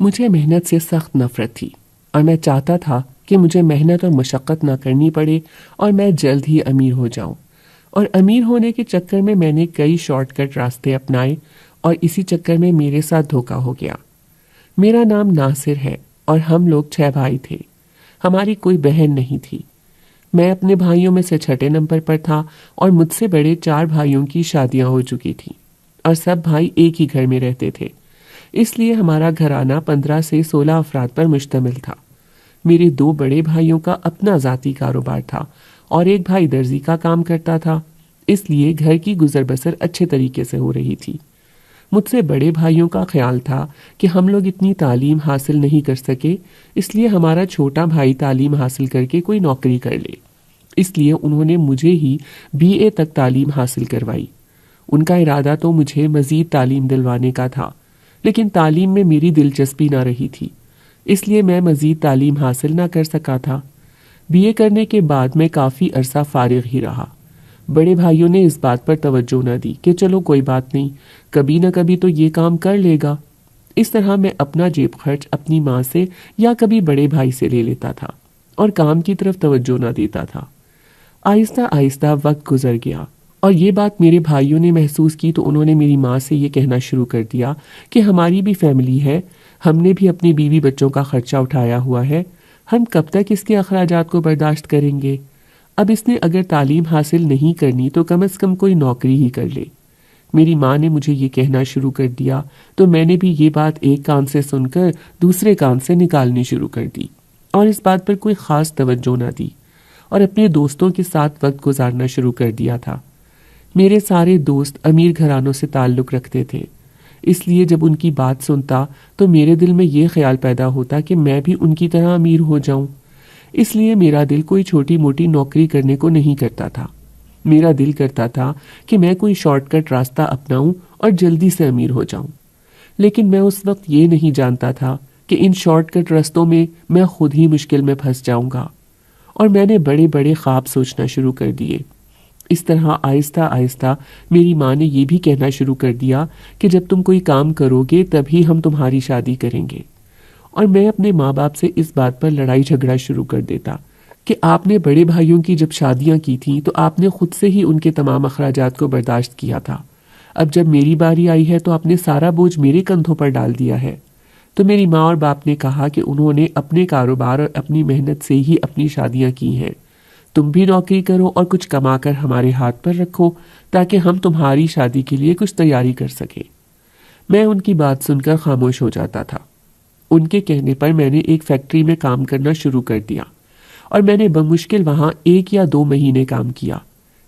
مجھے محنت سے سخت نفرت تھی اور میں چاہتا تھا کہ مجھے محنت اور مشقت نہ کرنی پڑے اور میں جلد ہی امیر ہو جاؤں، اور امیر ہونے کے چکر میں نے کئی شارٹ کٹ راستے اپنائے اور اسی چکر میں میرے ساتھ دھوکا ہو گیا۔ میرا نام ناصر ہے اور ہم لوگ 6 بھائی تھے، ہماری کوئی بہن نہیں تھی۔ میں اپنے بھائیوں میں سے 6 نمبر پر تھا اور مجھ سے بڑے 4 بھائیوں کی شادیاں ہو چکی تھیں اور سب بھائی ایک ہی گھر میں رہتے تھے، اس لیے ہمارا گھرانہ 15 سے 16 افراد پر مشتمل تھا۔ میرے 2 بڑے بھائیوں کا اپنا ذاتی کاروبار تھا اور ایک بھائی درزی کا کام کرتا تھا، اس لیے گھر کی گزر بسر اچھے طریقے سے ہو رہی تھی۔ مجھ سے بڑے بھائیوں کا خیال تھا کہ ہم لوگ اتنی تعلیم حاصل نہیں کر سکے، اس لیے ہمارا چھوٹا بھائی تعلیم حاصل کر کے کوئی نوکری کر لے، اس لیے انہوں نے مجھے ہی BA تک تعلیم حاصل کروائی۔ ان کا ارادہ تو مجھے مزید تعلیم دلوانے کا تھا، لیکن تعلیم میں میری دلچسپی نہ رہی تھی، اس لیے میں مزید تعلیم حاصل نہ کر سکا تھا۔ BA کرنے کے بعد میں کافی عرصہ فارغ ہی رہا۔ بڑے بھائیوں نے اس بات پر توجہ نہ دی کہ چلو کوئی بات نہیں، کبھی نہ کبھی تو یہ کام کر لے گا۔ اس طرح میں اپنا جیب خرچ اپنی ماں سے یا کبھی بڑے بھائی سے لے لیتا تھا اور کام کی طرف توجہ نہ دیتا تھا۔ آہستہ آہستہ وقت گزر گیا اور یہ بات میرے بھائیوں نے محسوس کی تو انہوں نے میری ماں سے یہ کہنا شروع کر دیا کہ ہماری بھی فیملی ہے، ہم نے بھی اپنی بیوی بچوں کا خرچہ اٹھایا ہوا ہے، ہم کب تک اس کے اخراجات کو برداشت کریں گے؟ اب اس نے اگر تعلیم حاصل نہیں کرنی تو کم از کم کوئی نوکری ہی کر لے۔ میری ماں نے مجھے یہ کہنا شروع کر دیا تو میں نے بھی یہ بات ایک کان سے سن کر دوسرے کان سے نکالنی شروع کر دی اور اس بات پر کوئی خاص توجہ نہ دی اور اپنے دوستوں کے ساتھ وقت گزارنا شروع کر دیا تھا۔ میرے سارے دوست امیر گھرانوں سے تعلق رکھتے تھے، اس لیے جب ان کی بات سنتا تو میرے دل میں یہ خیال پیدا ہوتا کہ میں بھی ان کی طرح امیر ہو جاؤں۔ اس لیے میرا دل کوئی چھوٹی موٹی نوکری کرنے کو نہیں کرتا تھا، میرا دل کرتا تھا کہ میں کوئی شارٹ کٹ راستہ اپناؤں اور جلدی سے امیر ہو جاؤں۔ لیکن میں اس وقت یہ نہیں جانتا تھا کہ ان شارٹ کٹ رستوں میں خود ہی مشکل میں پھنس جاؤں گا، اور میں نے بڑے بڑے خواب سوچنا شروع کر دیے۔ اس طرح آہستہ آہستہ میری ماں نے یہ بھی کہنا شروع کر دیا کہ جب تم کوئی کام کرو گے تبھی ہم تمہاری شادی کریں گے، اور میں اپنے ماں باپ سے اس بات پر لڑائی جھگڑا شروع کر دیتا کہ آپ نے بڑے بھائیوں کی جب شادیاں کی تھیں تو آپ نے خود سے ہی ان کے تمام اخراجات کو برداشت کیا تھا، اب جب میری باری آئی ہے تو آپ نے سارا بوجھ میرے کندھوں پر ڈال دیا ہے۔ تو میری ماں اور باپ نے کہا کہ انہوں نے اپنے کاروبار اور اپنی محنت سے ہی اپنی شادیاں کی ہیں، تم بھی نوکری کرو اور کچھ کما کر ہمارے ہاتھ پر رکھو تاکہ ہم تمہاری شادی کے لیے کچھ تیاری کر سکیں۔ میں ان کی بات سن کر خاموش ہو جاتا تھا۔ ان کے کہنے پر میں نے ایک فیکٹری میں کام کرنا شروع کر دیا اور میں نے بمشکل وہاں 1 یا 2 مہینے کام کیا،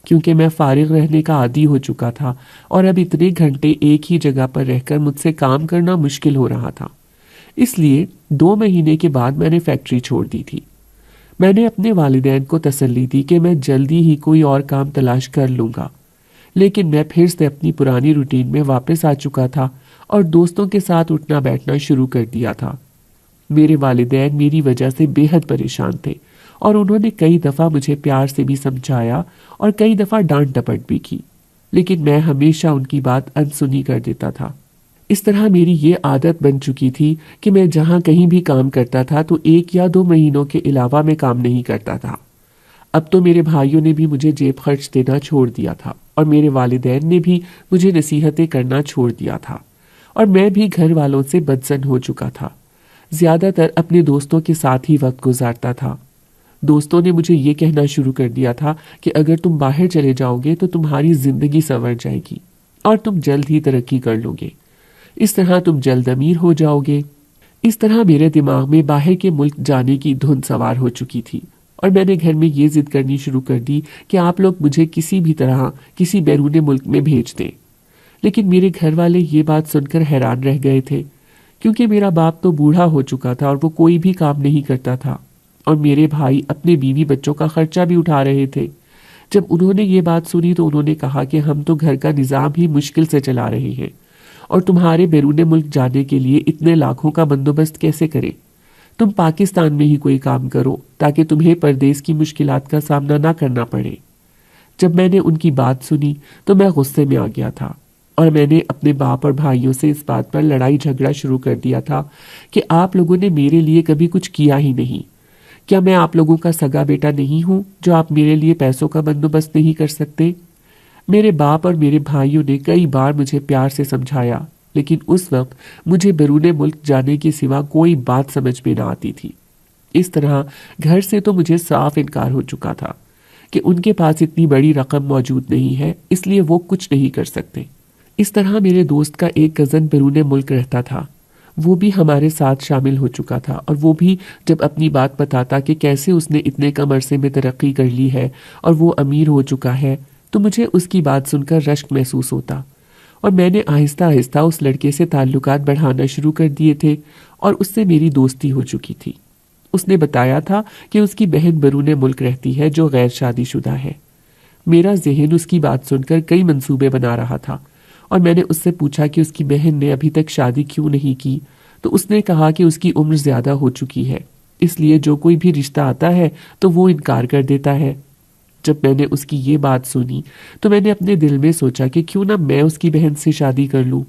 کیونکہ میں فارغ رہنے کا عادی ہو چکا تھا اور اب اتنے گھنٹے ایک ہی جگہ پر رہ کر مجھ سے کام کرنا مشکل ہو رہا تھا۔ اس لیے 2 مہینے کے بعد میں نے فیکٹری چھوڑ دی تھی۔ میں نے اپنے والدین کو تسلی دی کہ میں جلدی ہی کوئی اور کام تلاش کر لوں گا، لیکن میں پھر سے اپنی پرانی روٹین میں واپس آ چکا تھا اور دوستوں کے ساتھ اٹھنا بیٹھنا شروع کر دیا تھا۔ میرے والدین میری وجہ سے بے حد پریشان تھے اور انہوں نے کئی دفعہ مجھے پیار سے بھی سمجھایا اور کئی دفعہ ڈانٹ ڈپٹ بھی کی، لیکن میں ہمیشہ ان کی بات انسنی کر دیتا تھا۔ اس طرح میری یہ عادت بن چکی تھی کہ میں جہاں کہیں بھی کام کرتا تھا تو 1 یا 2 مہینوں کے علاوہ میں کام نہیں کرتا تھا۔ اب تو میرے بھائیوں نے بھی مجھے جیب خرچ دینا چھوڑ دیا تھا اور میرے والدین نے بھی مجھے نصیحتیں کرنا چھوڑ دیا تھا، اور میں بھی گھر والوں سے بدزن ہو چکا تھا۔ زیادہ تر اپنے دوستوں کے ساتھ ہی وقت گزارتا تھا۔ دوستوں نے مجھے یہ کہنا شروع کر دیا تھا کہ اگر تم باہر چلے جاؤ گے تو تمہاری زندگی سنور جائے گی اور تم جلد ہی ترقی کر لو گے، اس طرح تم جلد امیر ہو جاؤ گے۔ اس طرح میرے دماغ میں باہر کے ملک جانے کی دھن سوار ہو چکی تھی اور میں نے گھر میں یہ ضد کرنی شروع کر دی کہ آپ لوگ مجھے کسی بھی طرح کسی بیرون ملک میں بھیج دیں۔ لیکن میرے گھر والے یہ بات سن کر حیران رہ گئے تھے، کیونکہ میرا باپ تو بوڑھا ہو چکا تھا اور وہ کوئی بھی کام نہیں کرتا تھا، اور میرے بھائی اپنے بیوی بچوں کا خرچہ بھی اٹھا رہے تھے۔ جب انہوں نے یہ بات سنی تو انہوں نے کہا کہ ہم تو گھر کا نظام ہی مشکل سے چلا رہے ہیں، اور تمہارے بیرون ملک جانے کے لیے اتنے لاکھوں کا بندوبست کیسے کریں؟ تم پاکستان میں ہی کوئی کام کرو تاکہ تمہیں پردیس کی مشکلات کا سامنا نہ کرنا پڑے۔ جب میں نے ان کی بات سنی تو میں غصے میں آ گیا تھا۔ اور میں نے اپنے باپ اور بھائیوں سے اس بات پر لڑائی جھگڑا شروع کر دیا تھا کہ آپ لوگوں نے میرے لیے کبھی کچھ کیا ہی نہیں۔ کیا میں آپ لوگوں کا سگا بیٹا نہیں ہوں جو آپ میرے لیے پیسوں کا بندوبست نہیں کر سکتے؟ میرے باپ اور میرے بھائیوں نے کئی بار مجھے پیار سے سمجھایا، لیکن اس وقت مجھے بیرون ملک جانے کے سوا کوئی بات سمجھ میں نہ آتی تھی۔ اس طرح گھر سے تو مجھے صاف انکار ہو چکا تھا کہ ان کے پاس اتنی بڑی رقم موجود نہیں ہے، اس لیے وہ کچھ نہیں کر سکتے۔ اس طرح میرے دوست کا ایک کزن بیرون ملک رہتا تھا، وہ بھی ہمارے ساتھ شامل ہو چکا تھا، اور وہ بھی جب اپنی بات بتاتا کہ کیسے اس نے اتنے کم عرصے میں ترقی کر لی ہے اور وہ امیر ہو چکا ہے، تو مجھے اس کی بات سن کر رشک محسوس ہوتا، اور میں نے آہستہ آہستہ اس لڑکے سے تعلقات بڑھانا شروع کر دیے تھے اور اس سے میری دوستی ہو چکی تھی۔ اس نے بتایا تھا کہ اس کی بہن بیرون ملک رہتی ہے جو غیر شادی شدہ ہے۔ میرا ذہن اس کی بات سن کر کئی منصوبے بنا رہا تھا، اور میں نے اس سے پوچھا کہ اس کی بہن نے ابھی تک شادی کیوں نہیں کی، تو اس نے کہا کہ اس کی عمر زیادہ ہو چکی ہے، اس لیے جو کوئی بھی رشتہ آتا ہے تو وہ انکار کر دیتا ہے۔ جب میں نے اس کی یہ بات سنی تو میں نے اپنے دل میں سوچا کہ کیوں نہ میں اس کی بہن سے شادی کر لوں،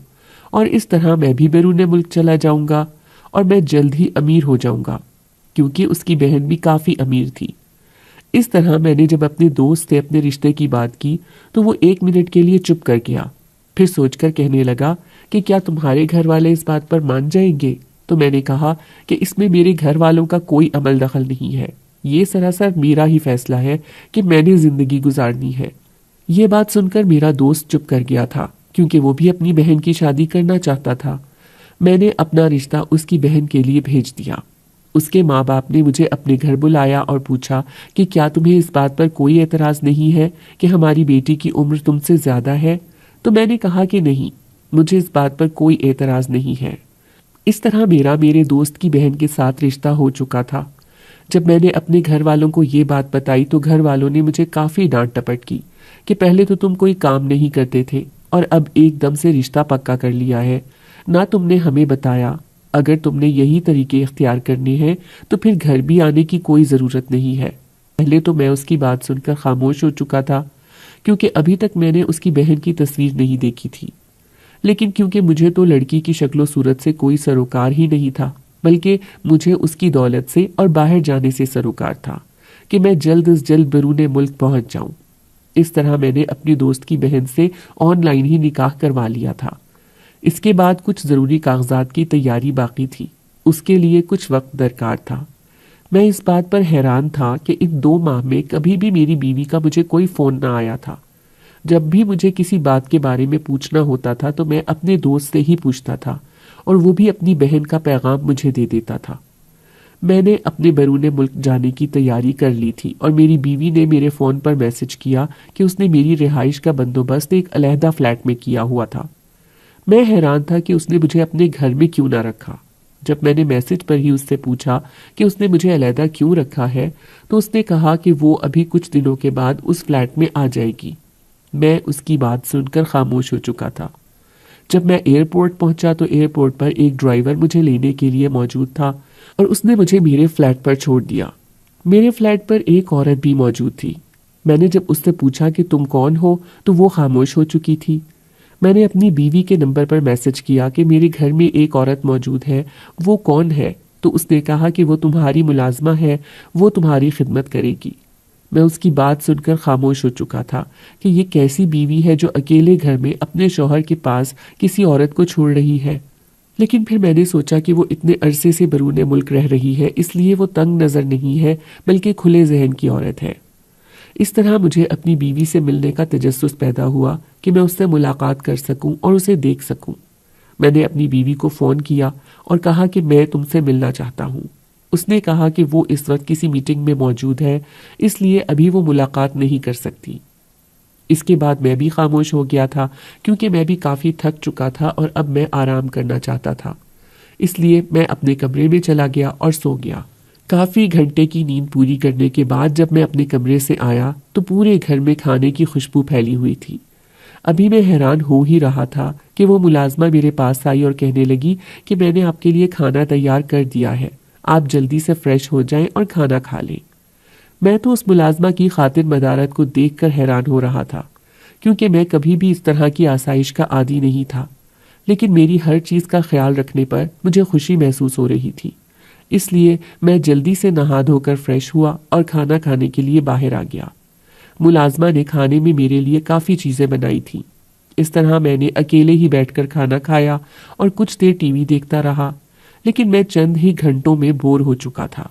اور اس طرح میں بھی بیرون ملک چلا جاؤں گا اور میں جلد ہی امیر ہو جاؤں گا، کیونکہ اس کی بہن بھی کافی امیر تھی۔ اس طرح میں نے جب اپنے دوست سے اپنے رشتے کی بات کی تو وہ 1 منٹ کے لیے چپ کر گیا، پھر سوچ کر کہنے لگا کہ کیا تمہارے گھر والے اس بات پر مان جائیں گے؟ تو میں نے کہا کہ اس میں میرے گھر والوں کا کوئی عمل دخل نہیں ہے، یہ سراسر میرا ہی فیصلہ ہے کہ میں نے زندگی گزارنی ہے۔ یہ بات سن کر میرا دوست چپ کر گیا تھا، کیونکہ وہ بھی اپنی بہن کی شادی کرنا چاہتا تھا۔ میں نے اپنا رشتہ اس کی بہن کے لیے بھیج دیا۔ اس کے ماں باپ نے مجھے اپنے گھر بلایا اور پوچھا کہ کیا تمہیں اس بات پر کوئی اعتراض نہیں ہے کہ ہماری بیٹی کی عمر تم سے زیادہ ہے؟ تو میں نے کہا کہ نہیں، مجھے اس بات پر کوئی اعتراض نہیں ہے۔ اس طرح میرے دوست کی بہن کے ساتھ رشتہ ہو چکا تھا۔ جب میں نے اپنے گھر والوں کو یہ بات بتائی تو گھر والوں نے مجھے کافی ڈانٹ ٹپٹ کی کہ پہلے تو تم کوئی کام نہیں کرتے تھے اور اب ایک دم سے رشتہ پکا کر لیا ہے، نہ تم نے ہمیں بتایا۔ اگر تم نے یہی طریقے اختیار کرنے ہیں تو پھر گھر بھی آنے کی کوئی ضرورت نہیں ہے۔ پہلے تو میں اس کی بات سن کر خاموش ہو چکا تھا، کیونکہ ابھی تک میں نے اس کی بہن کی تصویر نہیں دیکھی تھی، لیکن کیونکہ مجھے تو لڑکی کی شکل و صورت سے کوئی سروکار ہی نہیں تھا، بلکہ مجھے اس کی دولت سے اور باہر جانے سے سروکار تھا کہ میں جلد از جلد بیرون ملک پہنچ جاؤں۔ اس طرح میں نے اپنی دوست کی بہن سے آن لائن ہی نکاح کروا لیا تھا۔ اس کے بعد کچھ ضروری کاغذات کی تیاری باقی تھی، اس کے لیے کچھ وقت درکار تھا۔ میں اس بات پر حیران تھا کہ ان 2 ماہ میں کبھی بھی میری بیوی کا مجھے کوئی فون نہ آیا تھا۔ جب بھی مجھے کسی بات کے بارے میں پوچھنا ہوتا تھا تو میں اپنے دوست سے ہی پوچھتا تھا، اور وہ بھی اپنی بہن کا پیغام مجھے دے دیتا تھا۔ میں نے اپنے بیرون ملک جانے کی تیاری کر لی تھی، اور میری بیوی نے میرے فون پر میسج کیا کہ اس نے میری رہائش کا بندوبست ایک علیحدہ فلیٹ میں کیا ہوا تھا۔ میں حیران تھا کہ اس نے مجھے اپنے گھر میں کیوں نہ رکھا۔ جب میں نے میسج پر ہی اس سے پوچھا کہ اس نے مجھے علیحدہ کیوں رکھا ہے تو اس نے کہا کہ وہ ابھی کچھ دنوں کے بعد اس فلیٹ میں آ جائے گی۔ میں اس کی بات سن کر خاموش ہو چکا تھا۔ جب میں ایئرپورٹ پہنچا تو ایئرپورٹ پر ایک ڈرائیور مجھے لینے کے لیے موجود تھا، اور اس نے مجھے میرے فلیٹ پر چھوڑ دیا۔ میرے فلیٹ پر ایک عورت بھی موجود تھی۔ میں نے جب اس سے پوچھا کہ تم کون ہو تو وہ خاموش ہو چکی تھی۔ میں نے اپنی بیوی کے نمبر پر میسج کیا کہ میرے گھر میں ایک عورت موجود ہے، وہ کون ہے؟ تو اس نے کہا کہ وہ تمہاری ملازمہ ہے، وہ تمہاری خدمت کرے گی۔ میں اس کی بات سن کر خاموش ہو چکا تھا کہ یہ کیسی بیوی ہے جو اکیلے گھر میں اپنے شوہر کے پاس کسی عورت کو چھوڑ رہی ہے۔ لیکن پھر میں نے سوچا کہ وہ اتنے عرصے سے بیرون ملک رہ رہی ہے، اس لیے وہ تنگ نظر نہیں ہے بلکہ کھلے ذہن کی عورت ہے۔ اس طرح مجھے اپنی بیوی سے ملنے کا تجسس پیدا ہوا کہ میں اس سے ملاقات کر سکوں اور اسے دیکھ سکوں۔ میں نے اپنی بیوی کو فون کیا اور کہا کہ میں تم سے ملنا چاہتا ہوں۔ اس نے کہا کہ وہ اس وقت کسی میٹنگ میں موجود ہے، اس لیے ابھی وہ ملاقات نہیں کر سکتی۔ اس کے بعد میں بھی خاموش ہو گیا تھا، کیونکہ میں بھی کافی تھک چکا تھا اور اب میں آرام کرنا چاہتا تھا۔ اس لیے میں اپنے کمرے میں چلا گیا اور سو گیا۔ کافی گھنٹے کی نیند پوری کرنے کے بعد جب میں اپنے کمرے سے آیا تو پورے گھر میں کھانے کی خوشبو پھیلی ہوئی تھی۔ ابھی میں حیران ہو ہی رہا تھا کہ وہ ملازمہ میرے پاس آئی اور کہنے لگی کہ میں نے آپ کے لیے کھانا تیار کر دیا ہے، آپ جلدی سے فریش ہو جائیں اور کھانا کھا لیں۔ میں تو اس ملازمہ کی خاطر مدارت کو دیکھ کر حیران ہو رہا تھا کیونکہ میں کبھی بھی اس طرح کی آسائش کا عادی نہیں تھا، لیکن میری ہر چیز کا خیال رکھنے پر مجھے خوشی محسوس ہو رہی تھی۔ اس لیے میں جلدی سے نہا دھو کر فریش ہوا اور کھانا کھانے کے لیے باہر آ گیا۔ ملازمہ نے کھانے میں میرے لیے کافی چیزیں بنائی تھیں۔ اس طرح میں نے اکیلے ہی بیٹھ کر کھانا کھایا اور کچھ دیر ٹی وی دیکھتا رہا، لیکن میں چند ہی گھنٹوں میں بور ہو چکا تھا،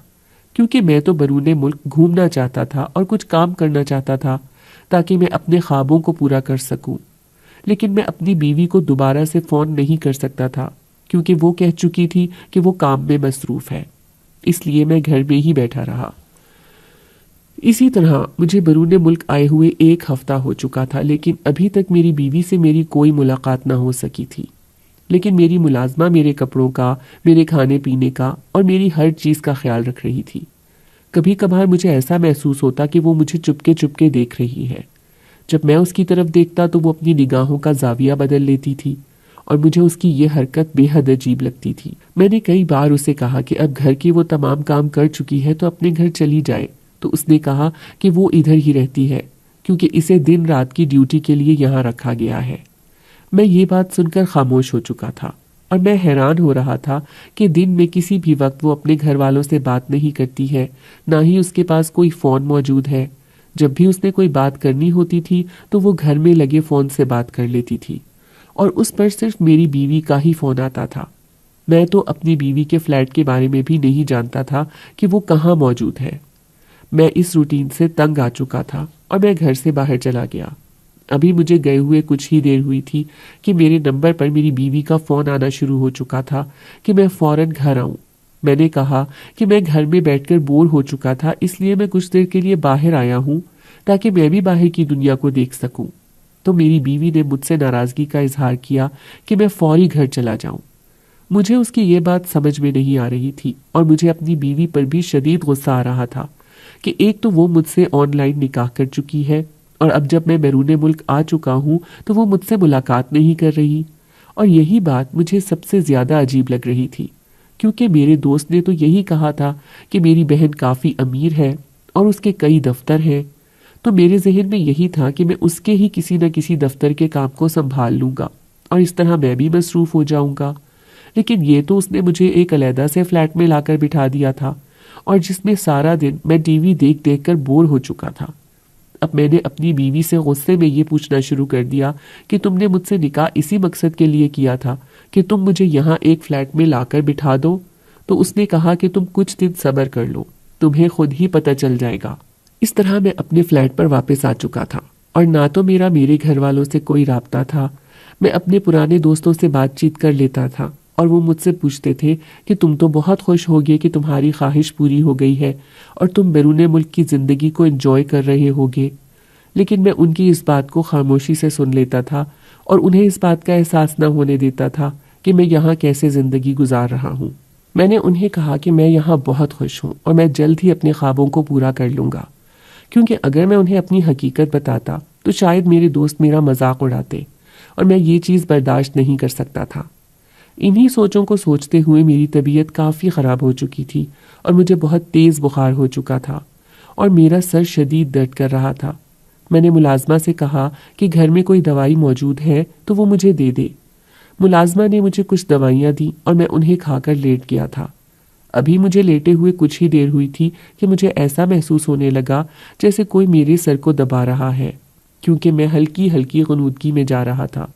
کیونکہ میں تو بیرون ملک گھومنا چاہتا تھا اور کچھ کام کرنا چاہتا تھا تاکہ میں اپنے خوابوں کو پورا کر سکوں۔ لیکن میں اپنی بیوی کو دوبارہ سے فون نہیں کر سکتا تھا، کیونکہ وہ کہہ چکی تھی کہ وہ کام میں مصروف ہے۔ اس لیے میں گھر میں ہی بیٹھا رہا۔ اسی طرح مجھے بیرون ملک آئے ہوئے 1 ہفتہ ہو چکا تھا، لیکن ابھی تک میری بیوی سے میری کوئی ملاقات نہ ہو سکی تھی۔ لیکن میری ملازمہ میرے کپڑوں کا، میرے کھانے پینے کا اور میری ہر چیز کا خیال رکھ رہی تھی۔ کبھی کبھار مجھے ایسا محسوس ہوتا کہ وہ مجھے چپکے چپکے دیکھ رہی ہے۔ جب میں اس کی طرف دیکھتا تو وہ اپنی نگاہوں کا زاویہ بدل لیتی تھی اور مجھے اس کی یہ حرکت بے حد عجیب لگتی تھی۔ میں نے کئی بار اسے کہا کہ اب گھر کے وہ تمام کام کر چکی ہے تو اپنے گھر چلی جائے، تو اس نے کہا کہ وہ ادھر ہی رہتی ہے کیونکہ اسے دن رات کی ڈیوٹی کے لیے یہاں رکھا گیا ہے۔ میں یہ بات سن کر خاموش ہو چکا تھا اور میں حیران ہو رہا تھا کہ دن میں کسی بھی وقت وہ اپنے گھر والوں سے بات نہیں کرتی ہے، نہ ہی اس کے پاس کوئی فون موجود ہے۔ جب بھی اس نے کوئی بات کرنی ہوتی تھی تو وہ گھر میں لگے فون سے بات کر لیتی تھی، اور اس پر صرف میری بیوی کا ہی فون آتا تھا۔ میں تو اپنی بیوی کے فلیٹ کے بارے میں بھی نہیں جانتا تھا کہ وہ کہاں موجود ہے۔ میں اس روٹین سے تنگ آ چکا تھا اور میں گھر سے باہر چلا گیا۔ ابھی مجھے گئے ہوئے کچھ ہی دیر ہوئی تھی کہ میرے نمبر پر میری بیوی کا فون آنا شروع ہو چکا تھا کہ میں فوراً گھر آؤں۔ میں نے کہا کہ میں گھر میں بیٹھ کر بور ہو چکا تھا، اس لیے میں کچھ دیر کے لیے باہر آیا ہوں تاکہ میں بھی باہر کی دنیا کو دیکھ سکوں۔ تو میری بیوی نے مجھ سے ناراضگی کا اظہار کیا کہ میں فوری گھر چلا جاؤں۔ مجھے اس کی یہ بات سمجھ میں نہیں آ رہی تھی اور مجھے اپنی بیوی پر بھی شدید غصہ آ رہا تھا کہ ایک تو وہ مجھ سے آن لائن نکاح کر چکی ہے، اور اب جب میں بیرون ملک آ چکا ہوں تو وہ مجھ سے ملاقات نہیں کر رہی۔ اور یہی بات مجھے سب سے زیادہ عجیب لگ رہی تھی، کیونکہ میرے دوست نے تو یہی کہا تھا کہ میری بہن کافی امیر ہے اور اس کے کئی دفتر ہیں، تو میرے ذہن میں یہی تھا کہ میں اس کے ہی کسی نہ کسی دفتر کے کام کو سنبھال لوں گا اور اس طرح میں بھی مصروف ہو جاؤں گا۔ لیکن یہ تو اس نے مجھے ایک علیحدہ سے فلیٹ میں لا کر بٹھا دیا تھا، اور جس میں سارا دن میں ٹی وی دیکھ دیکھ کر بور ہو چکا تھا۔ اب میں نے اپنی بیوی سے غصے میں یہ پوچھنا شروع کر دیا کہ تم نے مجھ سے نکاح اسی مقصد کے لیے کیا تھا کہ تم مجھے یہاں ایک فلیٹ میں لا کر بٹھا دو؟ تو اس نے کہا کہ تم کچھ دن صبر کر لو، تمہیں خود ہی پتہ چل جائے گا۔ اس طرح میں اپنے فلیٹ پر واپس آ چکا تھا، اور نہ تو میرے گھر والوں سے کوئی رابطہ تھا۔ میں اپنے پرانے دوستوں سے بات چیت کر لیتا تھا اور وہ مجھ سے پوچھتے تھے کہ تم تو بہت خوش ہوگے کہ تمہاری خواہش پوری ہو گئی ہے اور تم بیرون ملک کی زندگی کو انجوائے کر رہے ہوگے۔ لیکن میں ان کی اس بات کو خاموشی سے سن لیتا تھا اور انہیں اس بات کا احساس نہ ہونے دیتا تھا کہ میں یہاں کیسے زندگی گزار رہا ہوں۔ میں نے انہیں کہا کہ میں یہاں بہت خوش ہوں اور میں جلد ہی اپنے خوابوں کو پورا کر لوں گا، کیونکہ اگر میں انہیں اپنی حقیقت بتاتا تو شاید میرے دوست میرا مذاق اڑاتے، اور میں یہ چیز برداشت نہیں کر سکتا تھا۔ انہی سوچوں کو سوچتے ہوئے میری طبیعت کافی خراب ہو چکی تھی اور مجھے بہت تیز بخار ہو چکا تھا اور میرا سر شدید درد کر رہا تھا۔ میں نے ملازمہ سے کہا کہ گھر میں کوئی دوائی موجود ہے تو وہ مجھے دے دے۔ ملازمہ نے مجھے کچھ دوائیاں دیں اور میں انہیں کھا کر لیٹ گیا تھا۔ ابھی مجھے لیٹے ہوئے کچھ ہی دیر ہوئی تھی کہ مجھے ایسا محسوس ہونے لگا جیسے کوئی میرے سر کو دبا رہا ہے، کیونکہ میں ہلکی ہلکی غنودگی میں جا رہا تھا۔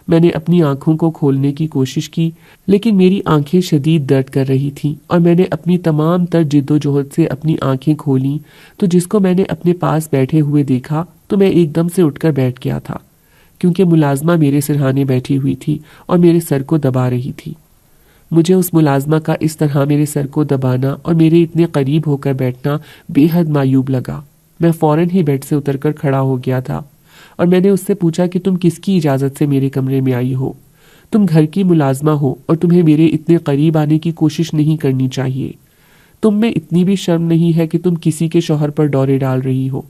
میں نے اپنی آنکھوں کو کھولنے کی کوشش کی، لیکن میری آنکھیں شدید درد کر رہی تھیں، اور میں نے اپنی تمام تر جد و جہد سے اپنی آنکھیں کھولیں تو جس کو میں نے اپنے پاس بیٹھے ہوئے دیکھا تو میں ایک دم سے اٹھ کر بیٹھ گیا تھا، کیونکہ ملازمہ میرے سرہانے بیٹھی ہوئی تھی اور میرے سر کو دبا رہی تھی۔ مجھے اس ملازمہ کا اس طرح میرے سر کو دبانا اور میرے اتنے قریب ہو کر بیٹھنا بے حد معیوب لگا۔ میں فوراً ہی بیڈ سے اتر کر کھڑا ہو گیا تھا اور میں نے اس سے پوچھا کہ تم کس کی اجازت سے میرے کمرے میں آئی ہو؟ تم گھر کی ملازمہ ہو اور تمہیں میرے اتنے قریب آنے کی کوشش نہیں کرنی چاہیے۔ تم میں اتنی بھی شرم نہیں ہے کہ تم کسی کے شوہر پر ڈورے ڈال رہی ہو،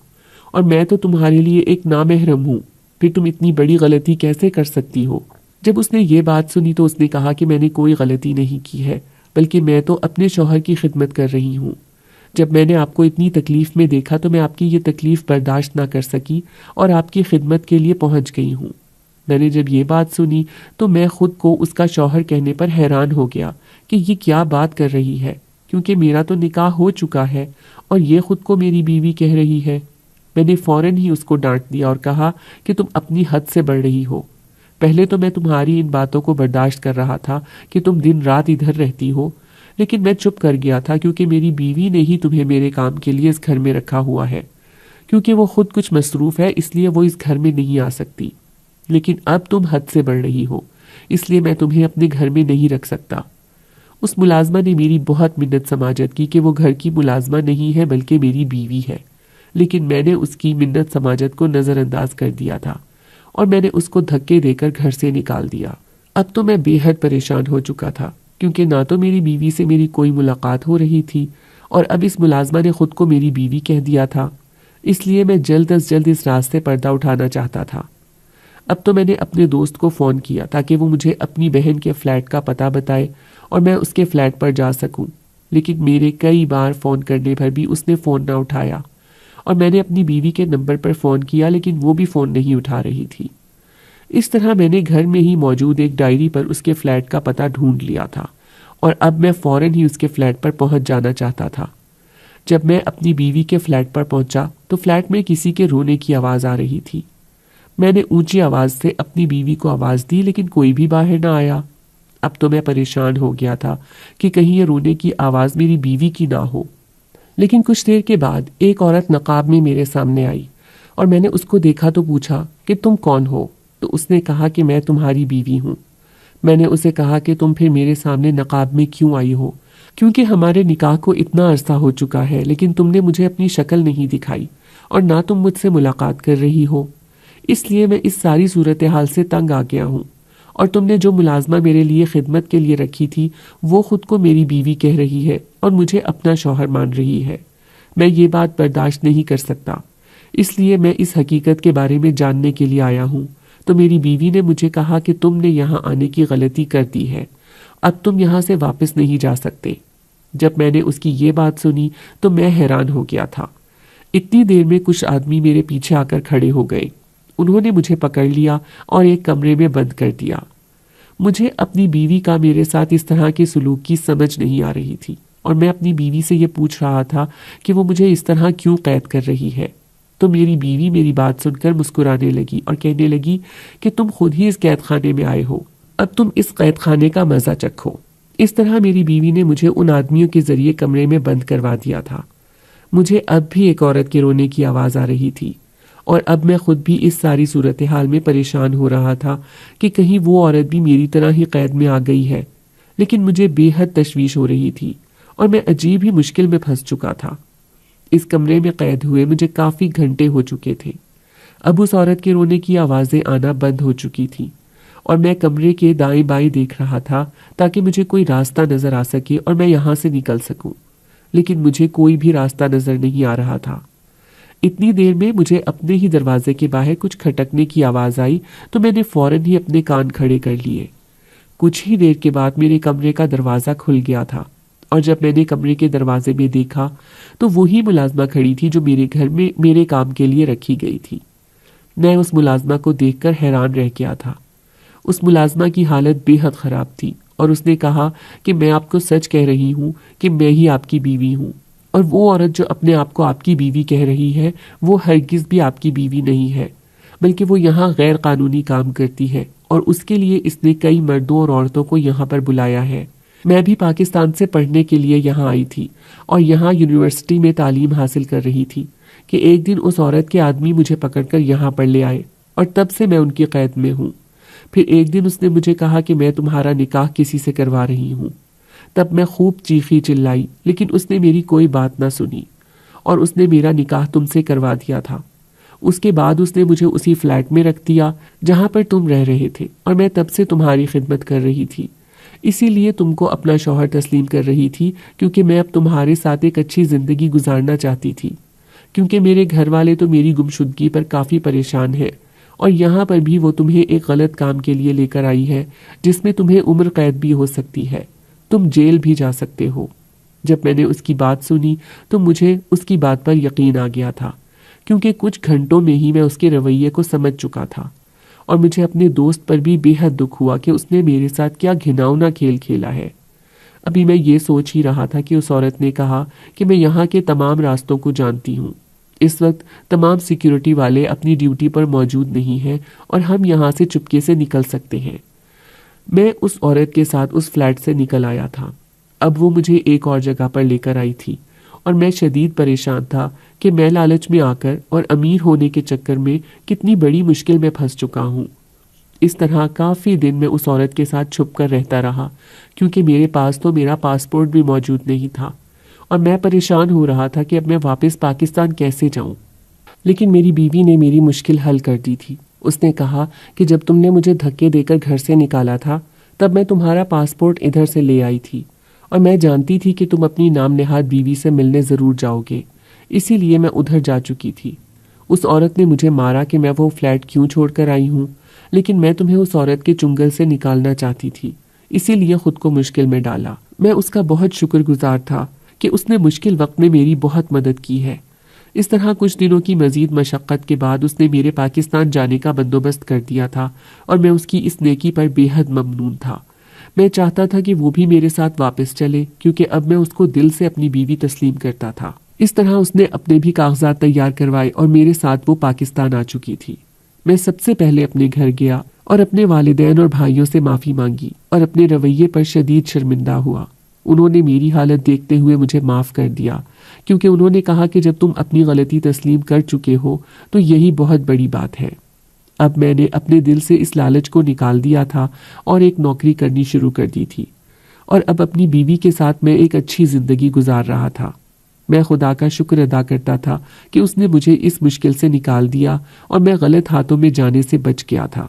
اور میں تو تمہارے لیے ایک نامحرم ہوں، پھر تم اتنی بڑی غلطی کیسے کر سکتی ہو؟ جب اس نے یہ بات سنی تو اس نے کہا کہ میں نے کوئی غلطی نہیں کی ہے، بلکہ میں تو اپنے شوہر کی خدمت کر رہی ہوں۔ جب میں نے آپ کو اتنی تکلیف میں دیکھا تو میں آپ کی یہ تکلیف برداشت نہ کر سکی اور آپ کی خدمت کے لیے پہنچ گئی ہوں۔ میں نے جب یہ بات سنی تو میں خود کو اس کا شوہر کہنے پر حیران ہو گیا کہ یہ کیا بات کر رہی ہے، کیونکہ میرا تو نکاح ہو چکا ہے اور یہ خود کو میری بیوی کہہ رہی ہے۔ میں نے فوراً ہی اس کو ڈانٹ دیا اور کہا کہ تم اپنی حد سے بڑھ رہی ہو۔ پہلے تو میں تمہاری ان باتوں کو برداشت کر رہا تھا کہ تم دن رات ادھر رہتی ہو، لیکن میں چپ کر گیا تھا کیونکہ میری بیوی نے ہی تمہیں میرے کام کے لیے اس گھر میں رکھا ہوا ہے۔ کیونکہ وہ خود کچھ مصروف ہے اس لیے وہ اس گھر میں نہیں آ سکتی، لیکن اب تم حد سے بڑھ رہی ہو، اس لیے میں تمہیں اپنے گھر میں نہیں رکھ سکتا۔ اس ملازمہ نے میری بہت منت سماجت کی کہ وہ گھر کی ملازمہ نہیں ہے بلکہ میری بیوی ہے، لیکن میں نے اس کی منت سماجت کو نظر انداز کر دیا تھا اور میں نے اس کو دھکے دے کر گھر سے نکال دیا۔ اب تو میں بے حد پریشان ہو چکا تھا کیونکہ نہ تو میری بیوی سے میری کوئی ملاقات ہو رہی تھی اور اب اس ملازمہ نے خود کو میری بیوی کہہ دیا تھا، اس لیے میں جلد از جلد اس راز سے پردہ اٹھانا چاہتا تھا۔ اب تو میں نے اپنے دوست کو فون کیا تاکہ وہ مجھے اپنی بہن کے فلیٹ کا پتہ بتائے اور میں اس کے فلیٹ پر جا سکوں، لیکن میرے کئی بار فون کرنے پر بھی اس نے فون نہ اٹھایا اور میں نے اپنی بیوی کے نمبر پر فون کیا لیکن وہ بھی فون نہیں اٹھا رہی تھی۔ اس طرح میں نے گھر میں ہی موجود ایک ڈائری پر اس کے فلیٹ کا پتہ ڈھونڈ لیا تھا اور اب میں فوراً ہی اس کے فلیٹ پر پہنچ جانا چاہتا تھا۔ جب میں اپنی بیوی کے فلیٹ پر پہنچا تو فلیٹ میں کسی کے رونے کی آواز آ رہی تھی۔ میں نے اونچی آواز سے اپنی بیوی کو آواز دی لیکن کوئی بھی باہر نہ آیا۔ اب تو میں پریشان ہو گیا تھا کہ کہیں یہ رونے کی آواز میری بیوی کی نہ ہو، لیکن کچھ دیر کے بعد ایک عورت نقاب میں میرے سامنے آئی اور میں نے اس کو دیکھا تو پوچھا کہ تم کون ہو؟ تو اس نے کہا کہ میں تمہاری بیوی ہوں۔ میں نے اسے کہا کہ تم پھر میرے سامنے نقاب میں کیوں آئی ہو؟ کیونکہ ہمارے نکاح کو اتنا عرصہ ہو چکا ہے لیکن تم نے مجھے اپنی شکل نہیں دکھائی اور نہ تم مجھ سے ملاقات کر رہی ہو، اس لیے میں اس ساری صورتحال سے تنگ آ گیا ہوں، اور تم نے جو ملازمہ میرے لیے خدمت کے لیے رکھی تھی وہ خود کو میری بیوی کہہ رہی ہے اور مجھے اپنا شوہر مان رہی ہے۔ میں یہ بات برداشت نہیں کر سکتا، اس لیے میں اس حقیقت کے بارے میں جاننے کے لیے آیا ہوں۔ تو میری بیوی نے مجھے کہا کہ تم نے یہاں آنے کی غلطی کر دی ہے، اب تم یہاں سے واپس نہیں جا سکتے۔ جب میں نے اس کی یہ بات سنی تو میں حیران ہو گیا تھا۔ اتنی دیر میں کچھ آدمی میرے پیچھے آ کر کھڑے ہو گئے۔ انہوں نے مجھے پکڑ لیا اور ایک کمرے میں بند کر دیا۔ مجھے اپنی بیوی کا میرے ساتھ اس طرح کے سلوک کی سمجھ نہیں آ رہی تھی اور میں اپنی بیوی سے یہ پوچھ رہا تھا کہ وہ مجھے اس طرح کیوں قید کر رہی ہے۔ تو میری بیوی میری بات سن کر مسکرانے لگی اور کہنے لگی کہ تم خود ہی اس قید خانے میں آئے ہو، اب تم اس قید خانے کا مزہ چکھو۔ اس طرح میری بیوی نے مجھے ان آدمیوں کے ذریعے کمرے میں بند کروا دیا تھا۔ مجھے اب بھی ایک عورت کے رونے کی آواز آ رہی تھی اور اب میں خود بھی اس ساری صورتحال میں پریشان ہو رہا تھا کہ کہیں وہ عورت بھی میری طرح ہی قید میں آ گئی ہے، لیکن مجھے بے حد تشویش ہو رہی تھی اور میں عجیب ہی مشکل میں پھنس چکا تھا۔ اس کمرے میں قید ہوئے مجھے کافی گھنٹے ہو چکے تھے۔ اب اس عورت کے رونے کی آوازیں آنا بند ہو چکی تھیں اور میں کمرے کے دائیں بائیں دیکھ رہا تھا تاکہ مجھے کوئی راستہ نظر آ سکے اور میں یہاں سے نکل سکوں، لیکن مجھے کوئی بھی راستہ نظر نہیں آ رہا تھا۔ اتنی دیر میں مجھے اپنے ہی دروازے کے باہر کچھ کھٹکنے کی آواز آئی تو میں نے فوراً ہی اپنے کان کھڑے کر لیے۔ کچھ ہی دیر کے بعد میرے کمرے کا دروازہ کھل گیا تھا اور جب میں نے کمرے کے دروازے میں دیکھا تو وہی ملازمہ کھڑی تھی جو میرے گھر میں میرے کام کے لیے رکھی گئی تھی۔ میں اس ملازمہ کو دیکھ کر حیران رہ گیا تھا۔ اس ملازمہ کی حالت بے حد خراب تھی اور اس نے کہا کہ میں آپ کو سچ کہہ رہی ہوں کہ میں ہی آپ کی بیوی ہوں، اور وہ عورت جو اپنے آپ کو آپ کی بیوی کہہ رہی ہے وہ ہرگز بھی آپ کی بیوی نہیں ہے، بلکہ وہ یہاں غیر قانونی کام کرتی ہے اور اس کے لیے اس نے کئی مردوں اور عورتوں کو یہاں پر بلایا ہے۔ میں بھی پاکستان سے پڑھنے کے لیے یہاں آئی تھی اور یہاں یونیورسٹی میں تعلیم حاصل کر رہی تھی کہ ایک دن اس عورت کے آدمی مجھے پکڑ کر یہاں پر لے آئے اور تب سے میں ان کی قید میں ہوں۔ پھر ایک دن اس نے مجھے کہا کہ میں تمہارا نکاح کسی سے کروا رہی ہوں۔ تب میں خوب چیخی چلائی لیکن اس نے میری کوئی بات نہ سنی اور اس نے میرا نکاح تم سے کروا دیا تھا۔ اس کے بعد اس نے مجھے اسی فلیٹ میں رکھ دیا جہاں پر تم رہ رہے تھے اور میں تب سے تمہاری خدمت کر رہی تھی، اسی لیے تم کو اپنا شوہر تسلیم کر رہی تھی کیونکہ میں اب تمہارے ساتھ ایک اچھی زندگی گزارنا چاہتی تھی، کیونکہ میرے گھر والے تو میری گمشدگی پر کافی پریشان ہیں اور یہاں پر بھی وہ تمہیں ایک غلط کام کے لیے لے کر آئی ہے جس میں تمہیں عمر قید بھی ہو سکتی ہے، تم جیل بھی جا سکتے ہو۔ جب میں نے اس کی بات سنی تو مجھے اس کی بات پر یقین آ گیا تھا، کیونکہ کچھ گھنٹوں میں ہی میں اس کے رویے کو سمجھ چکا تھا، اور مجھے اپنے دوست پر بھی بے حد دکھ ہوا کہ اس نے میرے ساتھ کیا گھناؤنا کھیل کھیلا ہے۔ ابھی میں یہ سوچ ہی رہا تھا کہ اس عورت نے کہا کہ میں یہاں کے تمام راستوں کو جانتی ہوں، اس وقت تمام سیکیورٹی والے اپنی ڈیوٹی پر موجود نہیں ہیں اور ہم یہاں سے چپکے سے نکل سکتے ہیں۔ میں اس عورت کے ساتھ اس فلیٹ سے نکل آیا تھا۔ اب وہ مجھے ایک اور جگہ پر لے کر آئی تھی اور میں شدید پریشان تھا کہ میں لالچ میں آ کر اور امیر ہونے کے چکر میں کتنی بڑی مشکل میں پھنس چکا ہوں۔ اس طرح کافی دن میں اس عورت کے ساتھ چھپ کر رہتا رہا، کیونکہ میرے پاس تو میرا پاسپورٹ بھی موجود نہیں تھا اور میں پریشان ہو رہا تھا کہ اب میں واپس پاکستان کیسے جاؤں۔ لیکن میری بیوی نے میری مشکل حل کر دی تھی۔ اس نے کہا کہ جب تم نے مجھے دھکے دے کر گھر سے نکالا تھا تب میں تمہارا پاسپورٹ ادھر سے لے آئی تھی، اور میں جانتی تھی کہ تم اپنی نام نہاد بیوی سے ملنے ضرور جاؤ گے، اسی لیے میں ادھر جا چکی تھی۔ اس عورت نے مجھے مارا کہ میں وہ فلیٹ کیوں چھوڑ کر آئی ہوں، لیکن میں تمہیں اس عورت کے چنگل سے نکالنا چاہتی تھی، اسی لیے خود کو مشکل میں ڈالا۔ میں اس کا بہت شکر گزار تھا کہ اس نے مشکل وقت میں میری بہت مدد کی ہے۔ اس طرح کچھ دنوں کی مزید مشقت کے بعد اس نے میرے پاکستان جانے کا بندوبست کر دیا تھا، اور میں اس کی اس نیکی پر بے حد ممنون تھا۔ میں چاہتا تھا کہ وہ بھی میرے ساتھ واپس چلے، کیونکہ اب میں اس کو دل سے اپنی بیوی تسلیم کرتا تھا۔ اس طرح اس نے اپنے بھی کاغذات تیار کروائے اور میرے ساتھ وہ پاکستان آ چکی تھی۔ میں سب سے پہلے اپنے گھر گیا اور اپنے والدین اور بھائیوں سے معافی مانگی اور اپنے رویے پر شدید شرمندہ ہوا۔ انہوں نے میری حالت دیکھتے ہوئے مجھے معاف کر دیا، کیونکہ انہوں نے کہا کہ جب تم اپنی غلطی تسلیم کر چکے ہو تو یہی بہت بڑی بات ہے۔ اب میں نے اپنے دل سے اس لالچ کو نکال دیا تھا اور ایک نوکری کرنی شروع کر دی تھی، اور اب اپنی بیوی کے ساتھ میں ایک اچھی زندگی گزار رہا تھا۔ میں خدا کا شکر ادا کرتا تھا کہ اس نے مجھے اس مشکل سے نکال دیا اور میں غلط ہاتھوں میں جانے سے بچ گیا تھا۔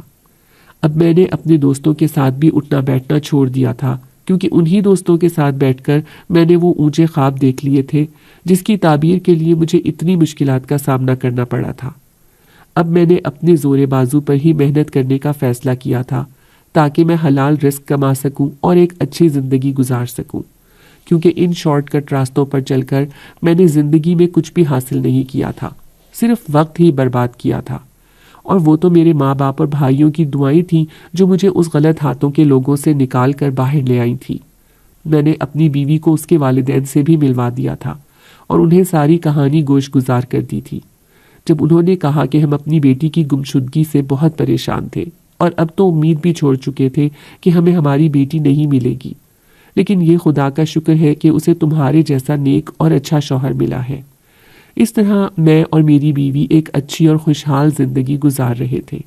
اب میں نے اپنے دوستوں کے ساتھ بھی اٹھنا بیٹھنا چھوڑ دیا تھا، کیونکہ انہی دوستوں کے ساتھ بیٹھ کر میں نے وہ اونچے خواب دیکھ لیے تھے جس کی تعبیر کے لیے مجھے اتنی مشکلات کا سامنا کرنا پڑا تھا۔ اب میں نے اپنے زور بازو پر ہی محنت کرنے کا فیصلہ کیا تھا تاکہ میں حلال رزق کما سکوں اور ایک اچھی زندگی گزار سکوں، کیونکہ ان شارٹ کٹ راستوں پر چل کر میں نے زندگی میں کچھ بھی حاصل نہیں کیا تھا، صرف وقت ہی برباد کیا تھا، اور وہ تو میرے ماں باپ اور بھائیوں کی دعائیں تھیں جو مجھے اس غلط ہاتھوں کے لوگوں سے نکال کر باہر لے آئی تھی۔ میں نے اپنی بیوی کو اس کے والدین سے بھی ملوا دیا تھا اور انہیں ساری کہانی گوش گزار کر دی تھی۔ جب انہوں نے کہا کہ ہم اپنی بیٹی کی گمشدگی سے بہت پریشان تھے اور اب تو امید بھی چھوڑ چکے تھے کہ ہمیں ہماری بیٹی نہیں ملے گی، لیکن یہ خدا کا شکر ہے کہ اسے تمہارے جیسا نیک اور اچھا شوہر ملا ہے۔ اس طرح میں اور میری بیوی ایک اچھی اور خوشحال زندگی گزار رہے تھے۔